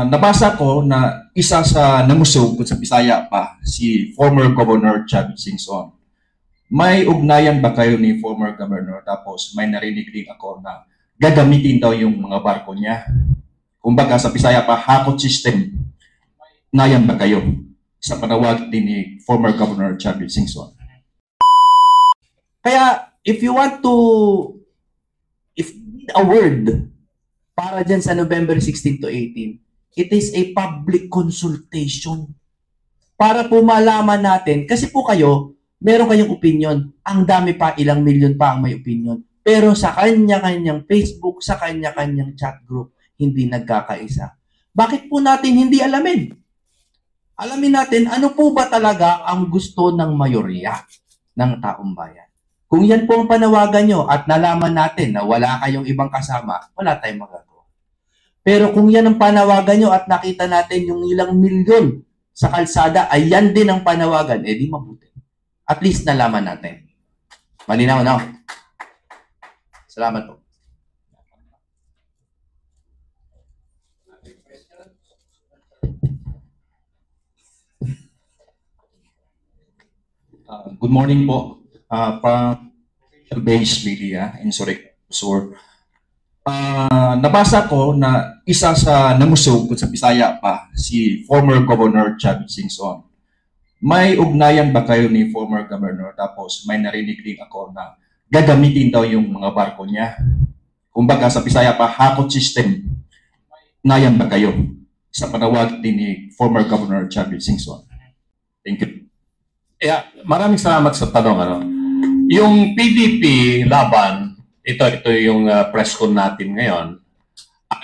Nabasa ko na isa sa namusog kung sa Bisaya pa, si former Governor Chavit Singson. May ugnayan ba kayo ni former Governor? Tapos may narinig din ako na gagamitin daw yung mga barko niya. Kumbaga sa Bisaya pa, hakot system. Ugnayan ba kayo sa panawag din ni former Governor Chavit Singson? Kaya if you want to, if a word para dyan sa November 16 to 18, it is a public consultation. Para po malaman natin, kasi po kayo, meron kayong opinion. Ang dami pa, ilang milyon pa ang may opinion. Pero sa kanya-kanyang Facebook, sa kanya-kanyang chat group, hindi nagkakaisa. Bakit po natin hindi alamin? Alamin natin, ano po ba talaga ang gusto ng mayorya ng taong bayan? Kung yan po ang panawagan nyo at nalaman natin na wala kayong ibang kasama, wala tayong magagawa. Pero kung yan ang panawagan nyo at nakita natin yung ilang milyon sa kalsada ay yan din ang panawagan, eh di mabuti. At least nalaman natin. Malinaw na. Salamat po. Good morning po. From Base Media in Zurich, Sur. Nabasa ko na isa sa namusog kung sa Bisaya pa, si former Governor Chavit Singson. May ugnayan ba kayo ni former Governor? Tapos may narinig din ako na gagamitin daw yung mga barko niya. Kumbaga sa Bisaya pa, hakot system. Ugnayan ba kayo sa panawag din ni former Governor Chavit Singson? Thank you. Yeah, maraming salamat sa tanong. Yung PDP laban, ito yung press con natin ngayon,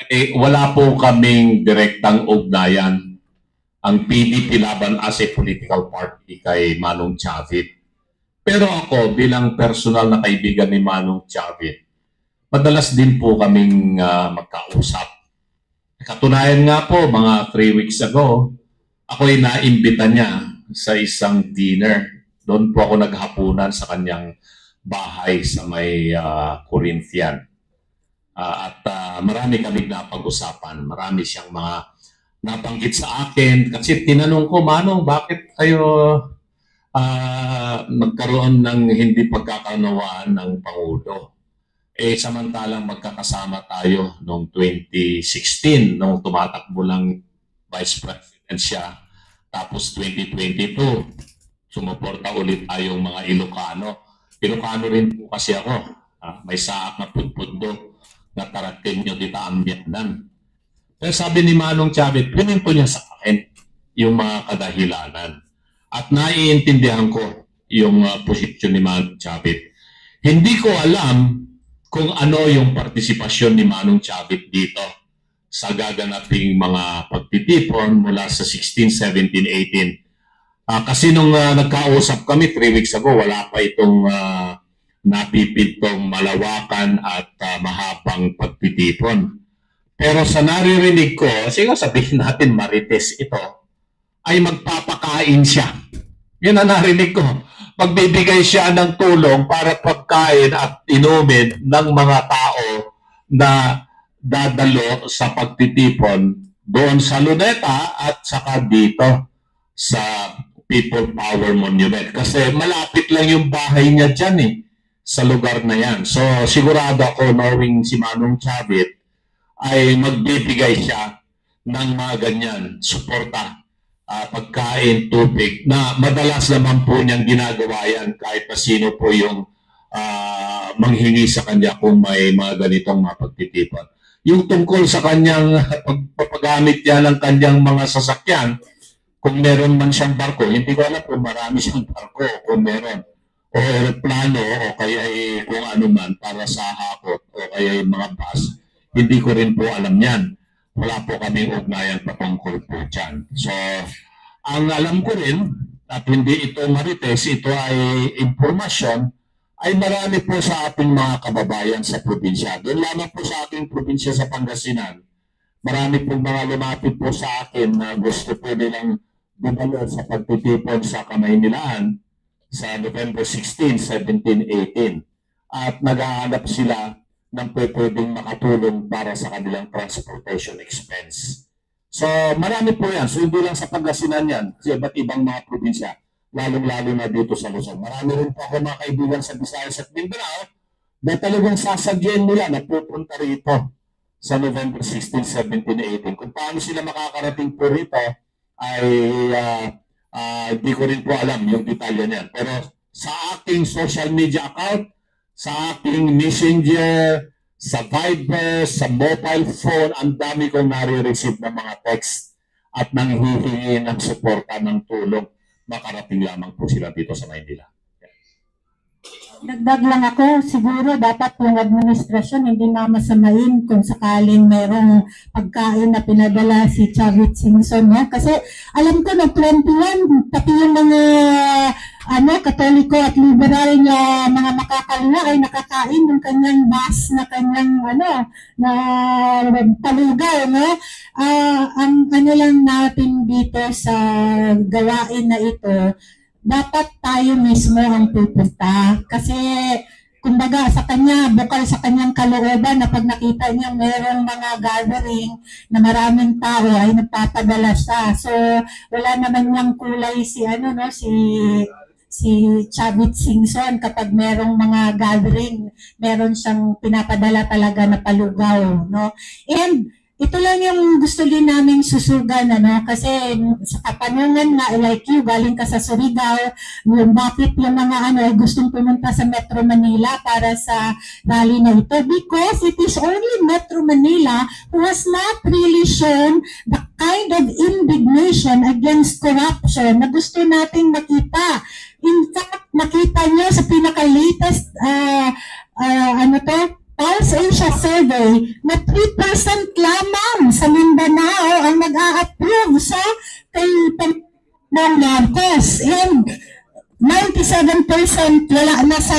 ay wala po kaming direktang ugnayan ang PDP laban as a political party kay Manong Chavit. Pero ako bilang personal na kaibigan ni Manong Chavit, madalas din po kaming magkausap. Katunayan nga po, mga 3 weeks ago, ako'y naimbita niya sa isang dinner. Doon po ako naghapunan sa kanyang bahay sa may Corinthian. At marami kami napag-usapan. Marami siyang mga nabanggit sa akin. Kasi tinanong ko, Manong, bakit kayo nagkaroon ng hindi pagkakaunawaan ng Pangulo? Eh, samantalang magkakasama tayo noong 2016, nung tumatakbo lang Vice President siya. Tapos 2022, sumuporta ulit tayong mga Ilocano. Ilocano rin po kasi ako. May saak na putpundo na tarakin nyo dita ambyanan. Pero sabi ni Manong Chavit, pininto niya sa akin yung mga kadahilanan. At naiintindihan ko yung posisyon ni Manong Chavit. Hindi ko alam kung ano yung partisipasyon ni Manong Chavit dito sa gaganaping mga pagtitipon mula sa 16, 17, 18. Kasi nung nagkausap kami 3 weeks ago, wala pa itong napipintong malawakan at mahabang pagtitipon. Pero sa naririnig ko, siguro sabihin natin marites ito, ay magpapakain siya. Yun ang narinig ko. Magbibigay siya ng tulong para pagkain at inumin ng mga tao na dadalo sa pagtitipon doon sa Luneta at saka dito sa People Power Monument. Kasi malapit lang yung bahay niya dyan sa lugar na yan. So sigurado ako knowing si Manong Chavit ay magbibigay siya ng mga ganyan, suporta, pagkain, tubig, na madalas naman po niyang ginagawa yan kahit na sino po yung manghingi sa kanya kung may mga ganitong mga pagtitipon. Yung tungkol sa kanyang pagpapagamit niya ng kanyang mga sasakyan, kung meron man siyang barko, hindi ko alam kung marami siyang barko, kung meron, o aeroplano, o kaya kung ano man para sa hakot, o kaya yung mga bus, hindi ko rin po alam yan. Wala po kaming ugnayan patungkol po dyan. So, ang alam ko rin, at hindi ito marites, ito ay impormasyon, ay marami po sa ating mga kababayan sa probinsya. Doon lamang po sa ating probinsya sa Pangasinan, marami po mga lumapit po sa akin na gusto po nilang dumalo sa pagtitipon sa Kamaynilaan sa November 16, 17, 18. At naghahanap sila ng pwedeng makatulong para sa kanilang transportation expense. So marami po yan. So hindi lang sa Pangasinan yan. Kasi iba't ibang mga probinsya. Lalong-lalo na dito sa Luzon. Marami rin po ako mga kaibigan sa Visayas at Mindanao na talagang sasagyan nila na pupunta rito sa November 16, 17, 18. Kung paano sila makakarating po rito ay di ko rin po alam yung detalye niyan. Pero sa aking social media account, sa aking messenger, sa Viber, sa mobile phone, ang dami kong nare-receive ng mga text at nanghihingi ng suporta ng tulong. Makarating lamang po sila dito sa Maynila. Dagdag lang ako, siguro dapat yung administrasyon hindi na masamain kung sakaling mayroong pagkain na pinadala si Chavit Singson. No? Kasi alam ko na 21, pati yung mga Katoliko at liberal na mga makakaliwa ay nakakain ng kanyang bas na kanyang na palugaw. No? Ang lang natin dito sa gawain na ito, dapat tayo mismo ang pupunta. Kasi, kumbaga, sa kanya, bukal sa kanyang kalooban na pag nakita niya mayroong mga gathering na maraming tao ay nagpapadala siya. So, wala naman niyang kulay si Chavit Singson kapag merong mga gathering, meron siyang pinapadala talaga na palugaw, no? And ito lang yung gusto din naming susugan, kasi sa katanungan nga, like you, galing ka sa Surigao, yung bakit yung mga ay gustong pumunta sa Metro Manila para sa rally na ito? Because it is only Metro Manila who has not really shown the kind of indignation against corruption na gusto nating makita. In fact, nakita nyo sa pinaka-latest, Pulse Asia Survey na 3% lamang sa Mindanao ang nag-a-approve sa kay Marcos. And 97% wala na sa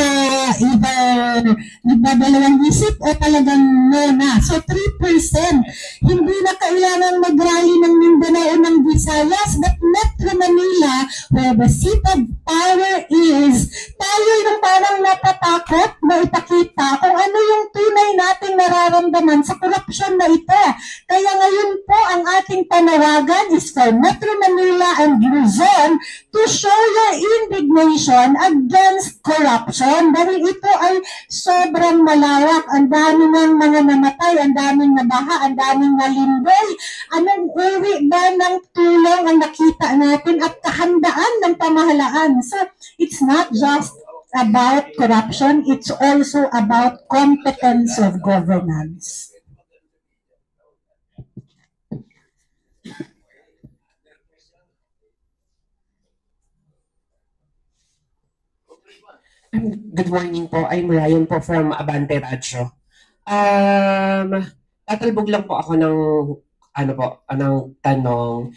either nagdadalawang isip o talagang no na. So 3%. Hindi na kailangan mag-rally ng Mindanao o ng Visayas, but Metro Manila, where the seat of power is, tayo yung parang natatakot na ipakita kung ano yung tunay nating nararamdaman sa korupsyon na ito. Kaya ngayon po ang ating panawagan is for Metro Manila and Luzon to show your indignation against corruption dahil ito ay sobrang malawak. Ang dami ng mga namatay, ang daming nabaha, ang daming nalimboy. Anong uri ba ng tulong ang nakita natin at kahandaan ng pamahalaan? So, it's not just about corruption, it's also about competence of governance. Good morning po. I'm Ryan po from Abante Radyo. Tatalbog lang po ako ng tanong.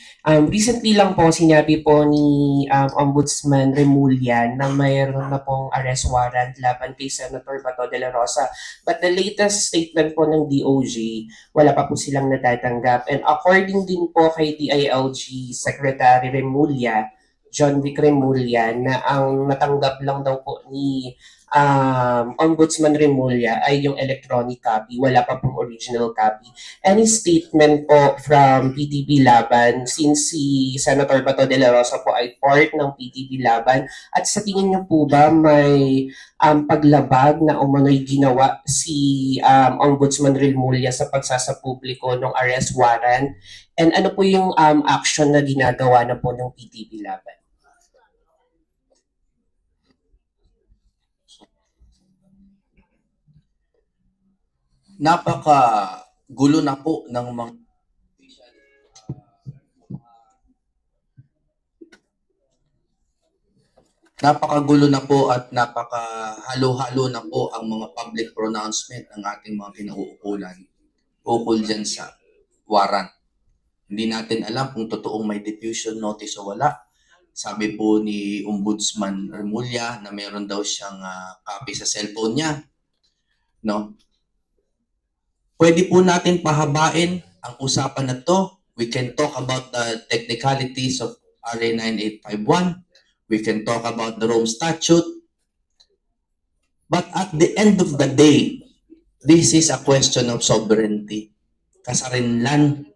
Recently lang po sinabi po ni Ombudsman Remulla na mayroon na pong arrest warrant laban kay Senator Bato de la Rosa. But the latest statement po ng DOJ, wala pa po silang natatanggap. And according din po kay DILG Secretary Remulla, John Vic Remulla, na ang natanggap lang daw po ni Ombudsman Remulla ay yung electronic copy, wala pa pong original copy. Any statement po from PDP Laban, since si Senator Bato de la Rosa po ay part ng PDP Laban, at sa tingin niyo po ba may paglabag na umano'y ginawa si Ombudsman Remulla sa pagsasapubliko ng arrest warrant? And ano po yung action na ginagawa na po ng PDP Laban? Napaka-gulo na po ng mga napakagulo na po at napaka-halo-halo na po ang mga public pronouncement ng ating mga kinauukulan ukol dyan sa warrant. Hindi natin alam kung totoong may diffusion notice o wala. Sabi po ni Ombudsman Remulla na meron daw siyang copy sa cellphone niya. No? Pwede po natin pahabain ang usapan na to. We can talk about the technicalities of RA 9851. We can talk about the Rome Statute. But at the end of the day, this is a question of sovereignty. Kasarinlan.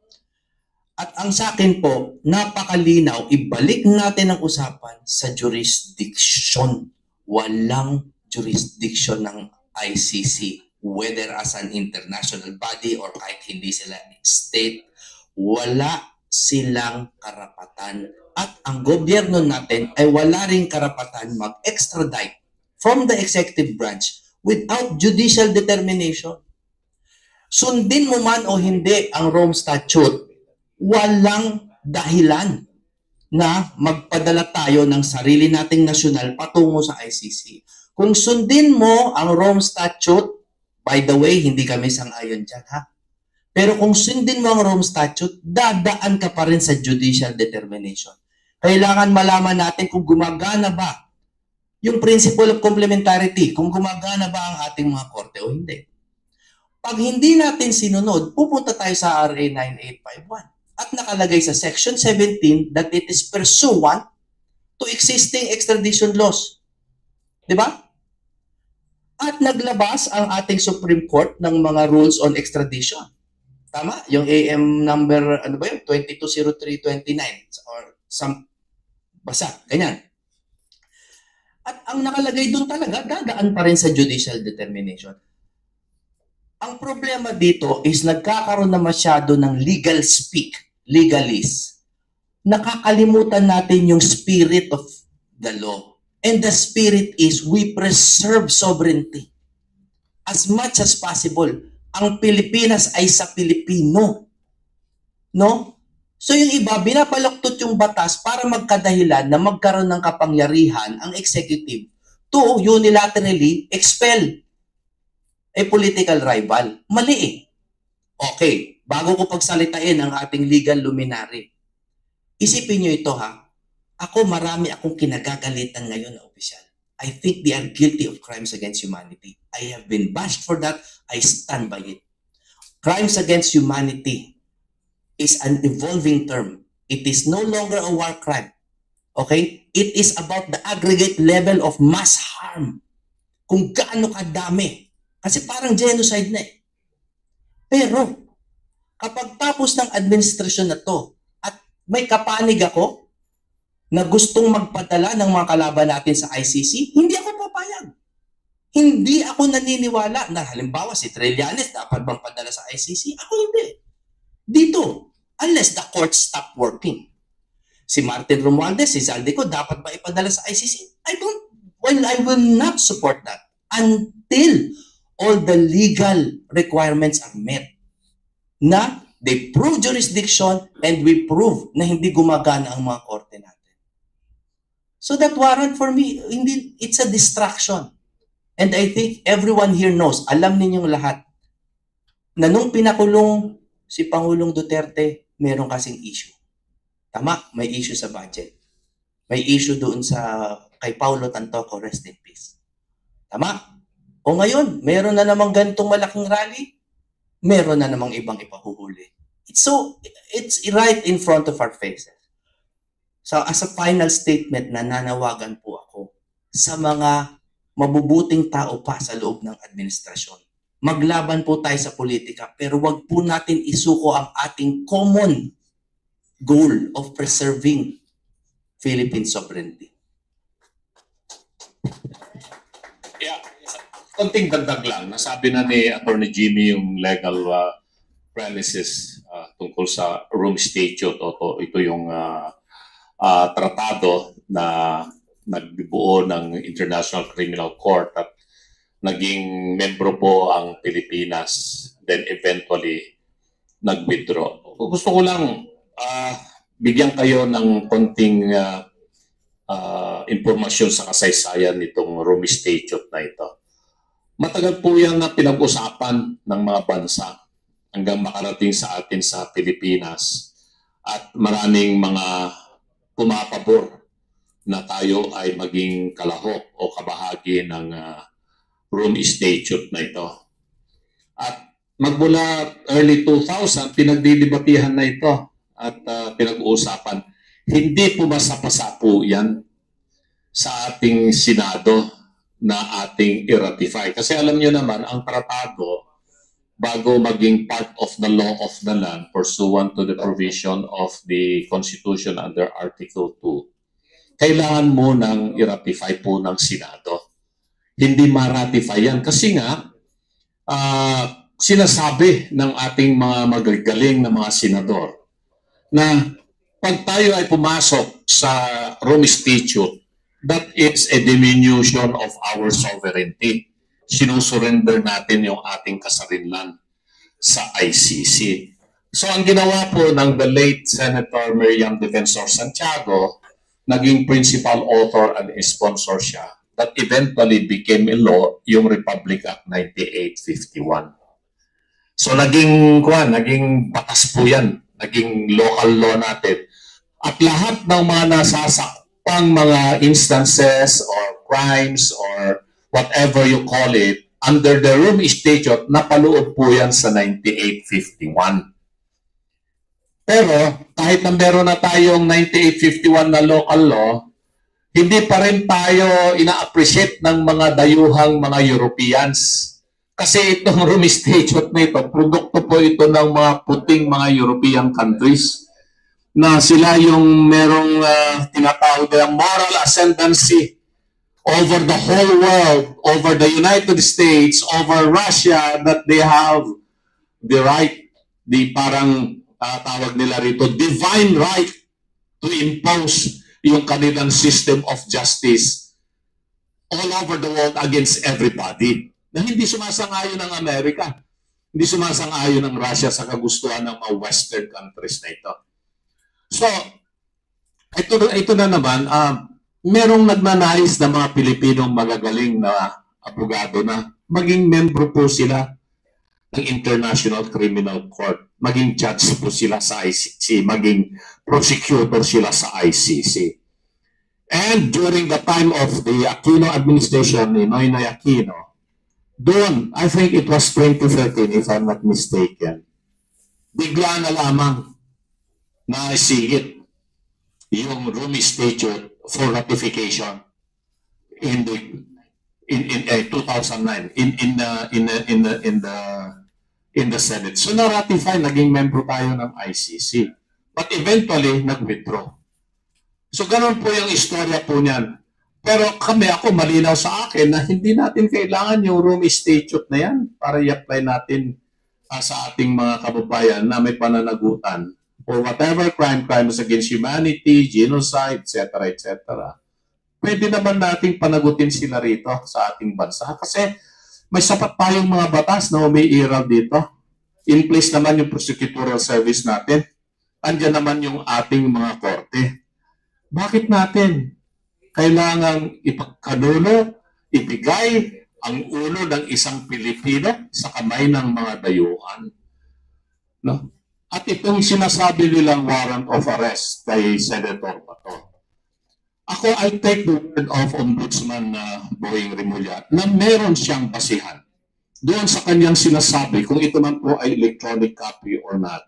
At ang sa akin po, napakalinaw, ibalik natin ang usapan sa jurisdiction. Walang jurisdiction ng ICC, whether as an international body or kahit hindi sila state, wala silang karapatan. At ang gobyerno natin ay wala ring karapatan mag-extradite from the executive branch without judicial determination. Sundin mo man o hindi ang Rome Statute, walang dahilan na magpadala tayo ng sarili nating nasyonal patungo sa ICC. Kung sundin mo ang Rome Statute, by the way, hindi kami sang-ayon dyan, ha? Pero kung sundin mo ang Rome Statute, dadaan ka pa rin sa judicial determination. Kailangan malaman natin kung gumagana ba yung principle of complementarity, kung gumagana ba ang ating mga korte o hindi. Pag hindi natin sinunod, pupunta tayo sa RA 9851. At nakalagay sa Section 17 that it is pursuant to existing extradition laws. Di ba? At naglabas ang ating Supreme Court ng mga rules on extradition. Tama? Yung AM number, 220329 or some, basta, ganyan. At ang nakalagay doon talaga, dadaan pa rin sa judicial determination. Ang problema dito is nagkakaroon na masyado ng legal speak, legalese. Nakakalimutan natin yung spirit of the law. And the spirit is we preserve sovereignty. As much as possible, ang Pilipinas ay sa Pilipino. No? So yung iba, binapaluktot yung batas para magkadahilan na magkaroon ng kapangyarihan ang executive to unilaterally expel a political rival. Mali eh. Okay, bago ko pagsalitain ang ating legal luminary, isipin nyo ito ha. Ako, marami akong kinagagalitan ngayon na opisyal. I think they are guilty of crimes against humanity. I have been bashed for that. I stand by it. Crimes against humanity is an evolving term. It is no longer a war crime. Okay? It is about the aggregate level of mass harm. Kung gaano kadami. Kasi parang genocide na eh. Pero, kapag tapos ng administrasyon na to, at may kapanig ako na gustong magpadala ng mga kalaban natin sa ICC, hindi ako papayag. Hindi ako naniniwala na halimbawa si Trillanes dapat bang padala sa ICC? Ako hindi. Dito, unless the courts stop working. Si Martin Romualdez, si Zaldico, dapat ba ipadala sa ICC? I will not support that until all the legal requirements are met. Na they prove jurisdiction and we prove na hindi gumagana ang mga korte natin. So that warrant for me, hindi, it's a distraction. And I think everyone here knows, alam ninyong lahat, na nung pinakulong si Pangulong Duterte, meron kasing issue. Tama, may issue sa budget. May issue doon sa kay Paulo Tantoco, rest in peace. Tama? O ngayon, meron na namang ganitong malaking rally, meron na namang ibang ipahuhuli. It's right in front of our faces. So as a final statement, nananawagan po ako sa mga mabubuting tao pa sa loob ng administrasyon. Maglaban po tayo sa politika, pero wag po natin isuko ang ating common goal of preserving Philippine sovereignty. Yeah. Konting dagdag lang, nasabi na ni Attorney Jimmy yung legal premises tungkol sa Rome Statute o ito yung tratado na nagbuo ng International Criminal Court at naging membro po ang Pilipinas, then eventually nag-withdraw. Gusto ko lang bigyan kayo ng konting impormasyon sa kasaysayan nitong Rome Statute na ito. Matagal po yan na pinag-usapan ng mga bansa hanggang makarating sa atin sa Pilipinas at maraming mga pumapabor na tayo ay maging kalahok o kabahagi ng Rome Statute na ito. At magmula early 2000, pinagdidibatihan na ito at pinag-uusapan. Hindi pumasa-pasa po yan sa ating Senado na ating i-ratify. Kasi alam nyo naman, ang tratado bago maging part of the law of the land pursuant to the provision of the Constitution under Article 2, kailangan mo nang i-ratify po ng Senado. Hindi ma-ratify yan kasi nga sinasabi ng ating mga magagaling na mga senador na pag tayo ay pumasok sa Rome Statute, that is a diminution of our sovereignty. Sinusurrender natin yung ating kasarinlan sa ICC. So ang ginawa po ng the late Senator Miriam Defensor Santiago, naging principal author and sponsor siya, that eventually became a law, yung Republic Act 9851. So naging batas po yan, naging local law natin. At lahat ng mga nasasakpang mga instances or crimes or whatever you call it, under the Rome Statute, napaloob po yan sa 9851. Pero kahit na meron na tayong 9851 na local law, hindi pa rin tayo ina-appreciate ng mga dayuhang mga Europeans. Kasi itong Rome Statute na ito, produkto po ito ng mga puting mga European countries na sila yung merong tinatawag nilang moral ascendancy over the whole world, over the United States, over Russia, that they have the right, the parang tawag nila rito, divine right to impose yung kanilang system of justice all over the world against everybody. Na hindi sumasang-ayon ng Amerika, hindi sumasang-ayon ng Russia sa kagustuhan ng mga Western countries na ito. So, ito na naman, merong nagnanais na mga Pilipinong magagaling na abogado na maging membro po sila ng International Criminal Court, maging judge po sila sa ICC, maging prosecutor sila sa ICC. And during the time of the Aquino administration ni Noynoy Aquino, doon, I think it was 2013 if I'm not mistaken, bigla na lamang naisingit yung Rome Statute for ratification in 2009 in the Senate. So na-ratify, naging member tayo ng ICC. But eventually, nag-withdraw. So ganun po yung istorya po niyan. Pero ako malinaw sa akin na hindi natin kailangan yung Rome Statute na yan para i-apply natin sa ating mga kababayan na may pananagutan or whatever crimes against humanity, genocide, etc., etc. Pwede naman nating panagutin sila rito sa ating bansa kasi may sapat tayong mga batas na umiiral dito. In place naman yung prosecutorial service natin. Andiyan naman yung ating mga korte. Bakit natin kailangang ipagkanulo, ibigay ang ulo ng isang Pilipino sa kamay ng mga dayuhan? No? At itong sinasabi nilang warrant of arrest kay Senator Bato. Ako, I take the word of Ombudsman Boying Remulla na meron siyang basihan doon sa kanyang sinasabi kung ito man po ay electronic copy or not,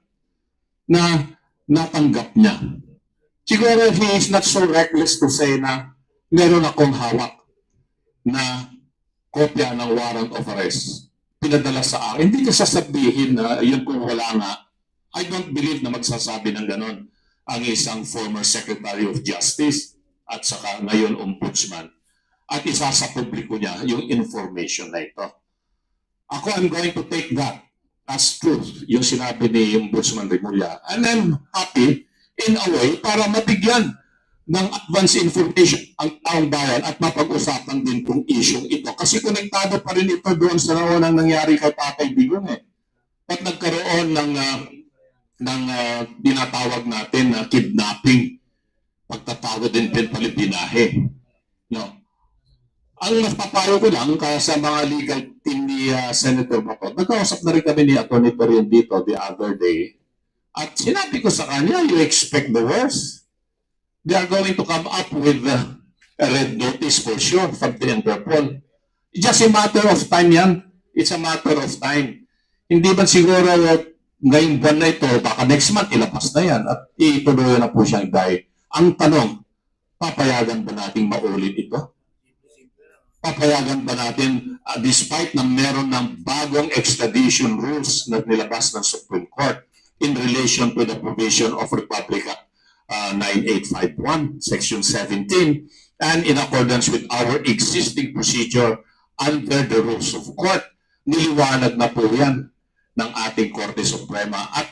na natanggap niya. Siguro he is not so reckless to say na meron akong hawak na kopya ng warrant of arrest. Pinadala sa akin. Hindi ka sasabihin na yun kung wala nga. I don't believe na magsasabi ng ganon ang isang former Secretary of Justice at saka ngayon Ombudsman. At isa sa publiko niya yung information na ito. Ako, I'm going to take that as truth, yung sinabi ni Ombudsman Remulla. And I'm happy in a way para mabigyan ng advance information ang taong bayan at mapag-usapan din kung issue ito. Kasi konektado pa rin ito doon sa naunang nangyari kay Tatay Digong At nagkaroon ng dinatawag natin na kidnapping, pagtatawag din palibinahe. No. Ang napapayo ko lang kaya sa mga legal team ni Senator Bato, nagkausap na rin kami ni Atty. Torian dito the other day. At sinabi ko sa kanya, you expect the worst. They are going to come up with a red notice for sure from the Interpol. It's just a matter of time yan. It's a matter of time. Hindi ba siguro ngayong buwan na ito, baka next month ilabas na yan at ituloy na po siyang dahil. Ang tanong, papayagan ba nating maulit ito? papayagan ba natin, despite na meron ng bagong extradition rules na nilabas ng Supreme Court in relation to the provision of Republic Act 9851, Section 17, and in accordance with our existing procedure under the rules of court, niliwanag na po yan ng ating Korte Suprema. At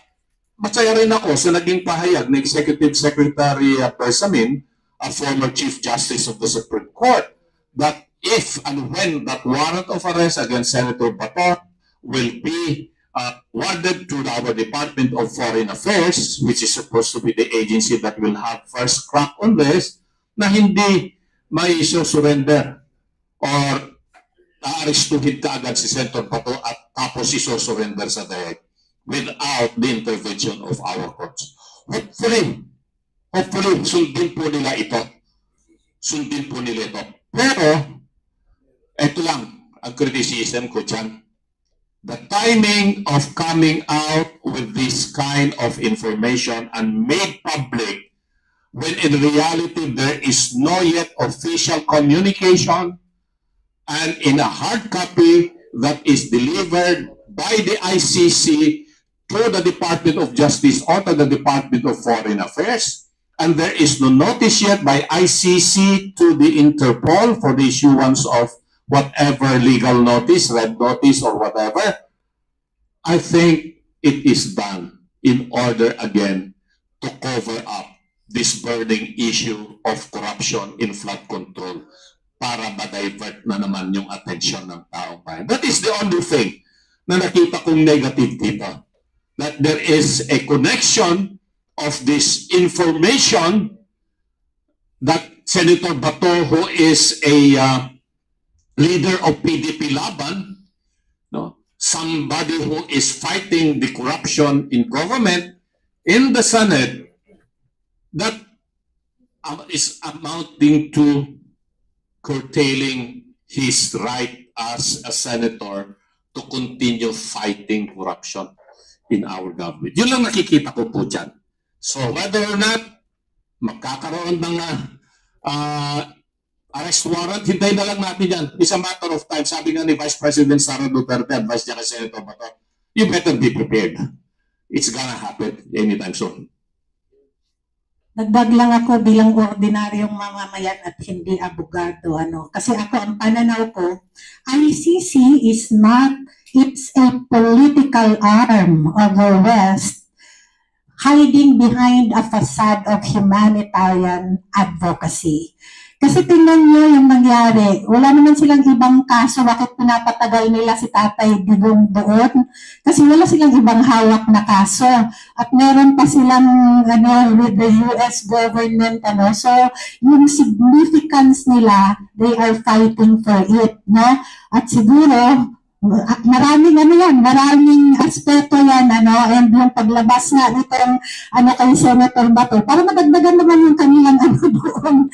masaya rin ako sa naging pahayag ni Executive Secretary Persamin, a former Chief Justice of the Supreme Court, that if and when that warrant of arrest against Senator Bato will be warded to our Department of Foreign Affairs, which is supposed to be the agency that will have first crack on this, na hindi may iso-surrender or aarestuhin ka agad si Senator Bato at tapos iso-surrender sa DAEG without the intervention of our courts. Hopefully, sundin po nila ito. Pero, ito lang ang criticism ko dyan. The timing of coming out with this kind of information and made public when in reality there is no yet official communication and in a hard copy that is delivered by the ICC to the Department of Justice or to the Department of Foreign Affairs, and there is no notice yet by ICC to the Interpol for the issuance of whatever legal notice, red notice or whatever. I think it is done in order again to cover up this burning issue of corruption in flood control para ma-divert na naman yung atensyon ng taong bayan. That is the only thing na nakita kong negative dito. That there is a connection of this information that Senator Bato, who is a leader of PDP Laban, no, somebody who is fighting the corruption in government, in the Senate, that is amounting to curtailing his right as a senator to continue fighting corruption in our government. Yun lang nakikita ko po dyan. So whether or not magkakaroon ng arrest warrant, hintayin na lang natin yan. It's a matter of time. Sabi nga ni Vice President Sara Duterte, advice niya kay Senator Bato, you better be prepared. It's gonna happen anytime soon. Nagdag lang ako bilang ordinaryong mamamayan at hindi abogado. Kasi ako, ang pananaw ko, ICC is not, it's a political arm of the West hiding behind a facade of humanitarian advocacy. Kasi tingnan nyo yung nangyari. Wala naman silang ibang kaso. Bakit pinapatagal nila si Tatay Digong doon? Kasi wala silang ibang hawak na kaso. At meron pa silang with the US government. So, yung significance nila, they are fighting for it. No? At siguro, maraming aspeto yan, and yung paglabas nga nitong kay Senator Bato, para madagdagan naman yung kanilang doon,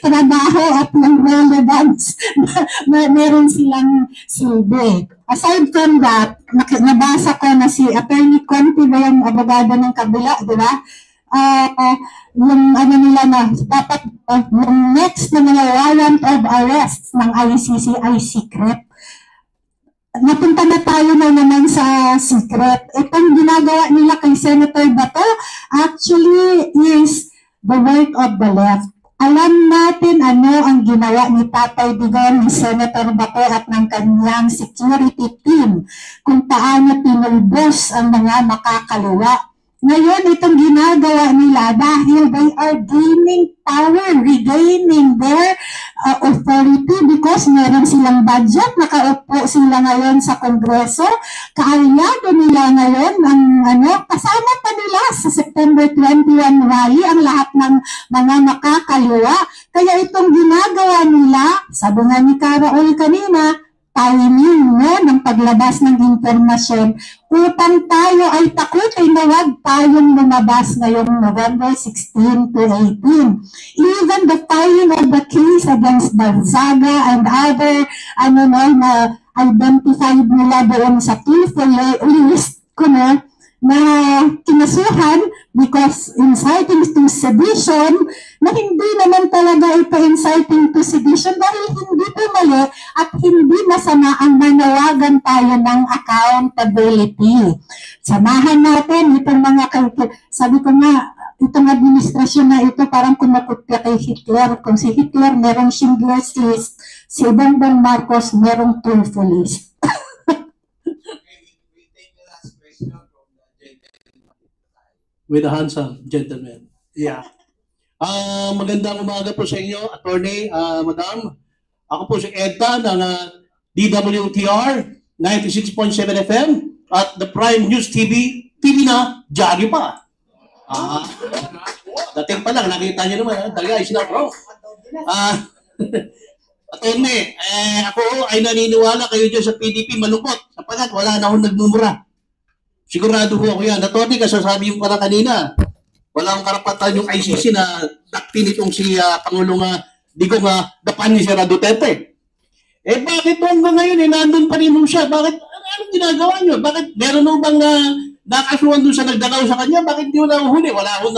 trabaho at ng relevance, meron silang silbi. Aside from that, nabasa ko na si Attorney Conti ba yung abogado ng kabila, di ba? Yung nila na dapat yung next na mga warrant of arrest ng ICC ay secret. Napunta na tayo na naman sa secret. Itong ginagawa nila kay Senator Bato actually is the work of the left. Alam natin ano ang ginawa ni Tatay Digong, ni Senator Bato at ng kanyang security team, kung paano pinulbos ang mga makakaliwa. Ngayon, itong ginagawa nila dahil they are gaining power, regaining their authority because meron silang budget, nakaupo sila ngayon sa Kongreso, kaalyado nila ngayon ang kasama pa nila sa September 21 rally ang lahat ng mga makakaliwa. Kaya itong ginagawa nila, sabi nga ni Caraol kanina, timing ng paglabas ng impormasyon upang tayo ay takutin na wag tayong lumabas ngayong November 16 to 18. Even the filing of the case against Gonzaga and other na identified nila doon sa T4 list ko na kinasuhan because inciting to sedition na hindi naman talaga ito inciting to sedition dahil hindi po mali at hindi masama ang manawagan tayo ng accountability. Samahan natin itong mga, sabi ko nga, itong administrasyon na ito parang kumakopya kay Hitler. Kung si Hitler merong Schindler's List, si Bongbong Marcos merong Tulfo List. With a handsome gentleman. Yeah. Magandang umaga po sa inyo, attorney, madam. Ako po si Edta ng DWTR 96.7 FM at the Prime News TV. TV na, Jagi pa. Dating pa lang, nakita niyo naman, talaga is not wrong. Attorney, ako ay naniniwala kayo dyan sa PDP malungkot sapagkat wala na akong nagmumura. Sigurado po ako yan. Attorney, kasasabi yung pala kanina, walang karapatan yung ICC na daktin itong si Pangulong Digong Dapan ni Sara Duterte. Bakit hanggang ngayon nandun pa rin siya? Bakit? Anong ginagawa nyo? Bakit meron mo bang nakasuhan doon sa nagdalaw sa kanya? Bakit di mo na huli? Wala akong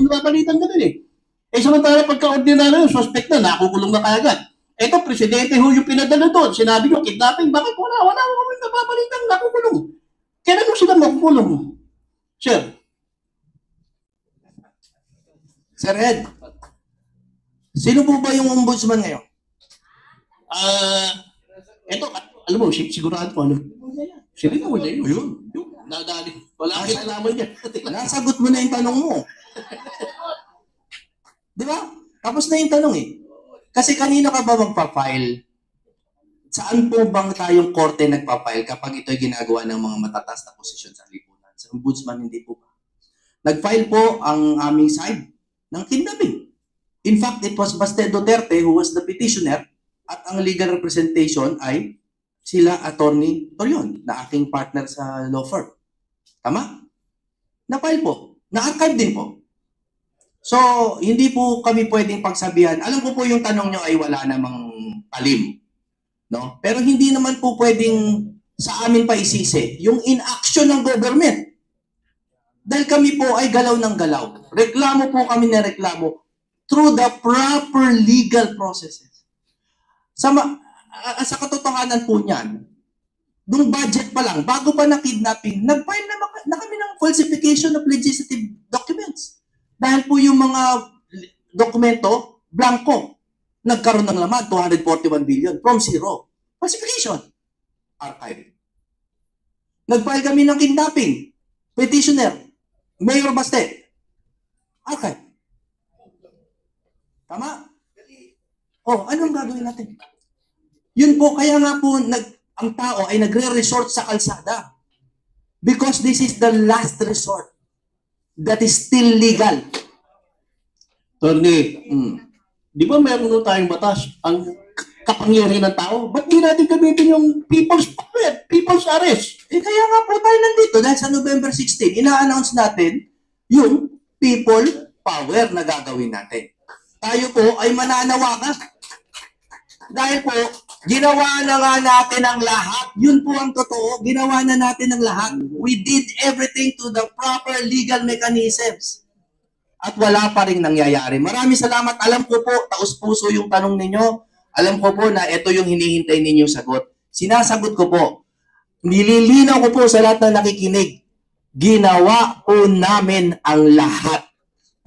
nababalitan ganun samantala pagka-ordinaryo, suspect na, nakukulong na kagad. Ito, presidente ho yung pinadala doon. Sinabi nyo, kidnapping. Bakit wala akong nababalitan, nakukulong? Kailan mo sila makukulong? Sir. Sir Ed, sino po ba yung ombudsman ngayon? Ito, alam mo, sigurado ko, sino mo niya yun? Nadali. Wala kang alaman niya. Nasagot mo na yung tanong mo. Di ba? Tapos na yung tanong Kasi kanino ka ba magpa-file? Saan po bang tayong korte nagpa-file kapag ito'y ginagawa ng mga matataas na posisyon sa lipunan? Sa ombudsman, hindi po ba? Nag-file po ang aming side ng kidnapping. In fact, it was Baste Duterte who was the petitioner at ang legal representation ay sila Attorney Torion na aking partner sa law firm. Tama? Na-file po. Na-archive din po. So, hindi po kami pwedeng pagsabihan. Alam ko po yung tanong nyo ay wala namang talim. No? Pero hindi naman po pwedeng sa amin pa isisi yung inaction ng government. Dahil kami po ay galaw ng galaw. Reklamo po kami na reklamo through the proper legal processes. Sa katotohanan po niyan, nung budget pa lang, bago pa na kidnapping, nag-file na kami ng falsification of legislative documents. Dahil po yung mga dokumento, blanco. Nagkaroon ng laman, 241 billion from zero. Falsification. Archive. Nag-file kami ng kidnapping. Petitioner. Mayor Baste. Archive. Tama? Anong gagawin natin? Yun po, kaya nga po, ang tao ay nagre-resort sa kalsada. Because this is the last resort that is still legal. Attorney, di ba meron tayong batas ang kapangyarihan ng tao? Ba't di natin gamitin yung people's arrest? Kaya nga po tayo nandito dahil sa November 16, ina-announce natin yung people power na gagawin natin. Tayo po ay mananawagan. Dahil po, ginawa na nga natin ang lahat. Yun po ang totoo. Ginawa na natin ang lahat. We did everything to the proper legal mechanisms. At wala pa rin nangyayari. Maraming salamat. Alam ko po, taus-puso yung tanong ninyo. Alam ko po na ito yung hinihintay ninyong sagot. Sinasagot ko po. Nililinaw ko po sa lahat na nakikinig. Ginawa po namin ang lahat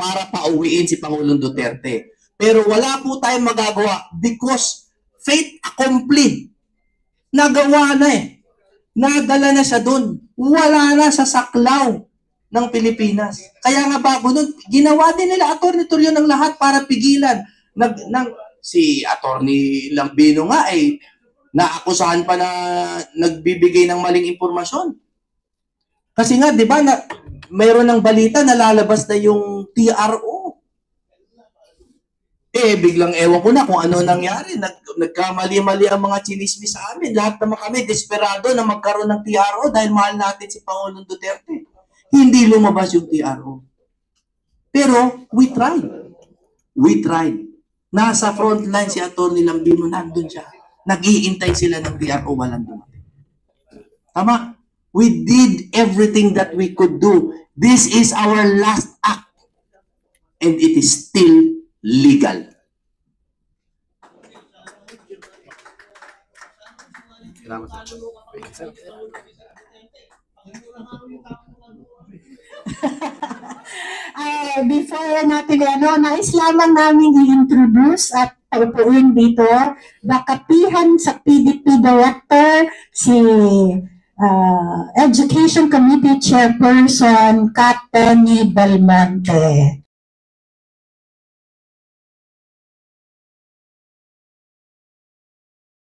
para pauwiin si Pangulong Duterte. Pero wala po tayong magagawa because fait accompli. Nagawa na Nadala na siya doon. Wala na sa saklaw ng Pilipinas. Kaya nga bago nun, ginawa din nila Atty. Torion ng lahat para pigilan. Si Atty. Lambino nga ay naakusahan pa na nagbibigay ng maling impormasyon. Kasi nga, di ba, mayroon ng balita na lalabas na yung TRO. Biglang ewan ko na kung ano nangyari. Nagkamali-mali ang mga chinismis sa amin. Lahat naman kami desperado na magkaroon ng TRO dahil mahal natin si Pangulong Duterte. Hindi lumabas yung TRO. Pero we tried. We tried. Nasa frontline si Atty. Lambino, nandun siya. Nag-iintay sila ng TRO, walang dumating. Tama? We did everything that we could do. This is our last act. And it is still legal. Before natin nais lamang namin i-introduce at paupuin dito the kapihan sa PDP Director, si Education Committee Chairperson Kat Penny Belmonte.